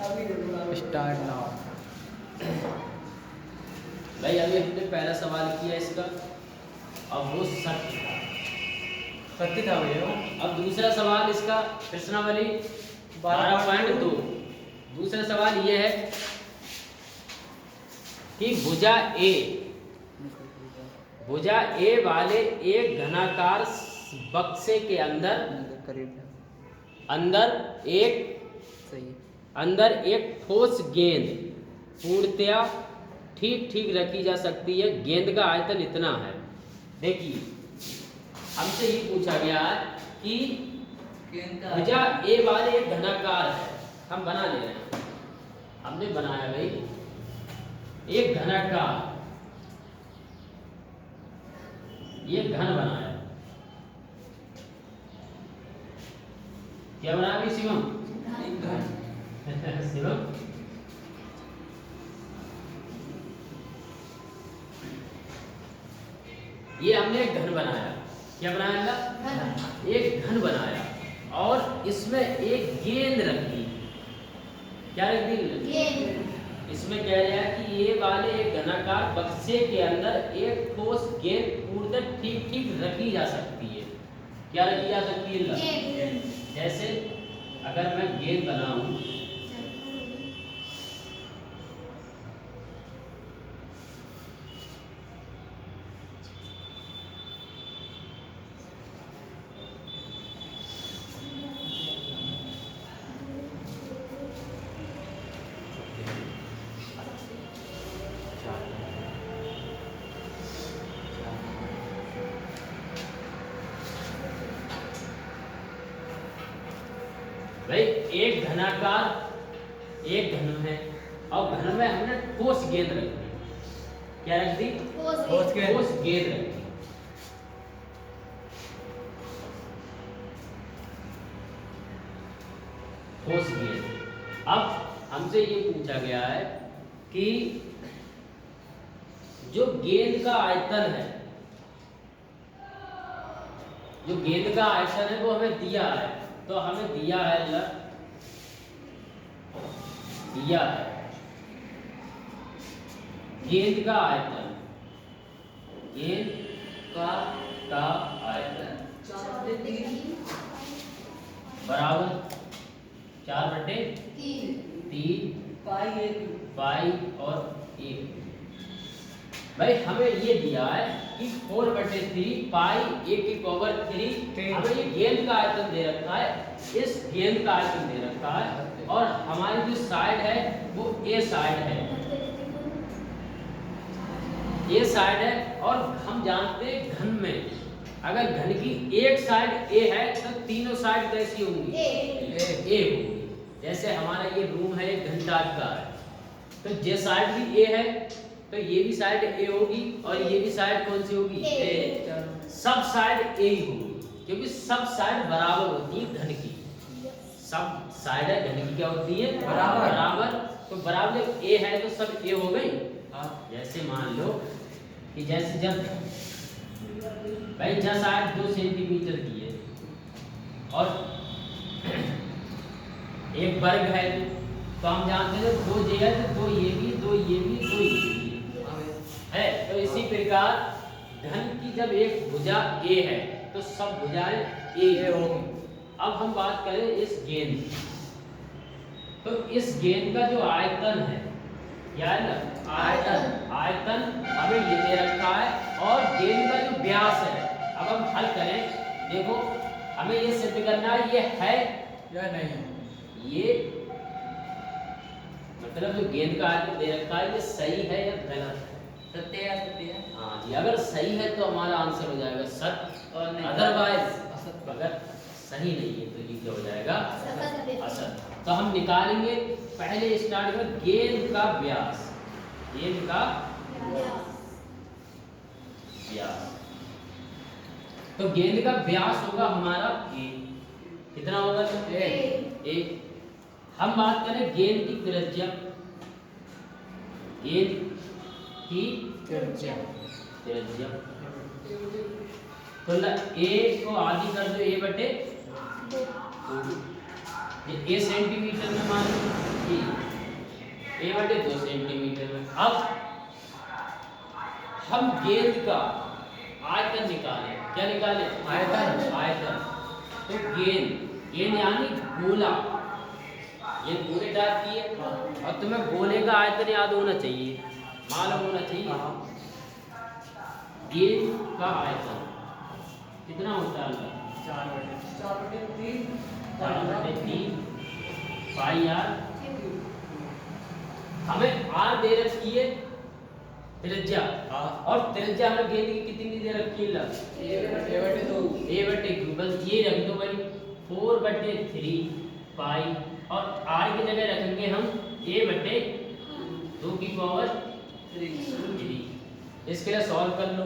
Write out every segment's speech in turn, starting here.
Start now. भाई अभी हमने पहला सवाल किया इसका, अब वो सत्य था भैया। अब दूसरा सवाल इसका प्रश्नावली 12.2। दूसरा सवाल ये है कि भुजा ए वाले एक घनाकार बक्से के अंदर एक ठोस गेंद पूर्णतया ठीक रखी जा सकती है। गेंद का आयतन इतना है। देखिए हमसे ये पूछा गया है कि भुजा ए वाले एक घनाकार है, हम बना ले रहे हैं, हमने बनाया भाई एक घनाकार, ये घन बनाया। क्या बनाया भाई शिवम? शिवम ये हमने एक घन बनाया। क्या बनाया? एक घन बनाया और इसमें एक गेंद रखी। क्या रख दी? गेंद। इसमें कह रहा है कि ये वाले एक घनाकार बक्से के अंदर एक ठोस गेंद पूर्णतः ठीक रखी जा सकती है। क्या रखी जा सकती है? गेंद। जैसे अगर मैं गेंद बनाऊं, भाई एक घनाकार एक घन है और घन में हमने ठोस गेंद रख दी। क्या रख दी? ठोस गेंद रख दी। ठोस गेंद। अब हमसे ये पूछा गया है कि जो गेंद का आयतन है, जो गेंद का आयतन है वो हमें दिया है। तो हमें दिया है गेंद का आयतन, गेंद का आयतन बराबर 4/3 पाई और 1। भाई हमें ये दिया है कि 4/3 पाई 1/3 हमें ये गेंद का आयतन दे रखा है। इस गेंद का आयतन दे रखा है और हमारी जो साइड है वो ए साइड है, ये साइड है। और हम जानते हैं घन में अगर घन की एक साइड ए है तो तीनों साइड कैसी होंगी? ए होंगी। जैसे हमारा ये रूम है, एक घन टाइप का है, तो ये साइड भी ए है तो ये भी साइड ए होगी और ये भी साइड कौन सी होगी? ए। सब साइड ए ही होगी क्योंकि सब साइड बराबर होती है घन की। सब साइड है घन की क्या होती है? बराबर। तो बराबर जब ए है तो सब ए हो गई। जैसे मान लो कि जैसे जब भाई जहाँ साइड 2 सेंटीमीटर की है और एक वर्ग है तो हम जानते हैं 2 जे है तो 2 ये भी 2 ये भी 2 ये भी है। तो इसी प्रकार घन की जब एक भुजा ए है तो सब भुजाएं ए होगी। अब हम बात करें इस गेंद, तो इस गेंद का जो आयतन है, क्या है ना? आयतन हमें ये दे रखा है और गेंद का जो व्यास है, अब हम हल करें। देखो हमें ये सिद्ध करना है ये है या नहीं। ये मतलब जो गेंद का आयतन दे रखा है ये सही है या गलत है? सत्य है। हाँ जी, अगर सही है तो हमारा आंसर हो जाएगा सत्य और अदरवाइज अगर सही नहीं है तो ये क्या हो जाएगा? असत्य। तो हम निकालेंगे पहले स्टार्ट में गेंद का व्यास। गेंद का व्यास, तो गेंद का व्यास होगा हमारा ए। कितना होगा? ए। हम बात करें गेंद की त्रिज्या, गेंद की त्रिज्या तो ए को आधी कर दो A/2। ये ए सेंटीमीटर में मान लो a/2 सेंटीमीटर में। अब हम गेंद का आयतन निकालें। क्या निकालें? आयतन। तो गेंद यानी गोला, ये गोले टाइप की है और तुम्हें गोले का आयतन याद होना चाहिए, मालूम होना चाहिए। गेंद का आयतन कितना होता है? 4/3 पाई r। हमें r दे रखी है त्रिज्या, और त्रिज्या हमें गेंद की कितनी दे रखी है? a/2। बस ये रख दो भाई, 4/3 पाई, और r की जगह रखेंगे हम a/2 की पावर 3। इसके लिए सॉल्व कर लो।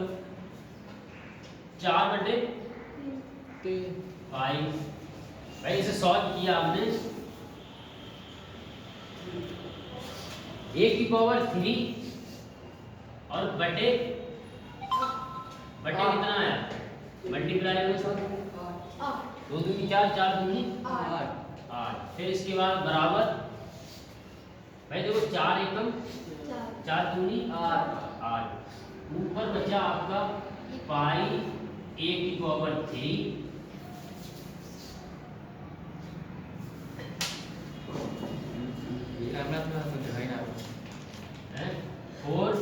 4/3 पाई, भाई इसे सॉल्व किया हमने, a की पावर 3 और बटे कितना आया? मल्टीप्लाई में 2 दूनी 4, 4 दूनी 8। फिर इसके बाद बराबर, भाई देखो 4 एकम 4 दूनी 8। ऊपर बचा आपका पाई a की पावर 3 4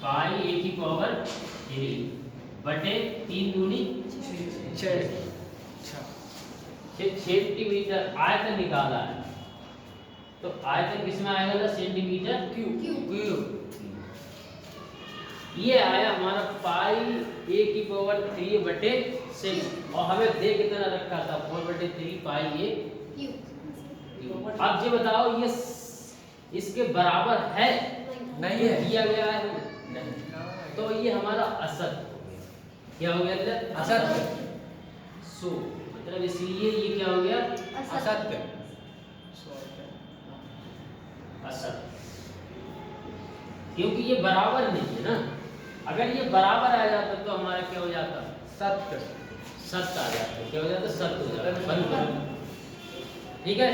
पाई a की पावर 3 बटे 3 दूनी 6 सेंटीमीटर आयतन निकाला है। तो आयतन किसमें आएगा ना? Centimetre cube. ये आया हमारा पाई a की पावर 3 बटे 6, और हमें दे कितना रखा था? 4/3 पाई a क्यूब। अब ये बताओ ये इसके बराबर है? नहीं है, दिया गया है नहीं। तो ये हमारा असत हो गया। क्या हो गया? असत। सो मतलब इसलिए ये क्या हो गया? असत। असत, क्योंकि ये बराबर नहीं है ना। अगर ये बराबर आ जाता तो हमारा क्या हो जाता? सत्य आ जाता। क्या हो जाता? सत्य हो जाता। ठीक है।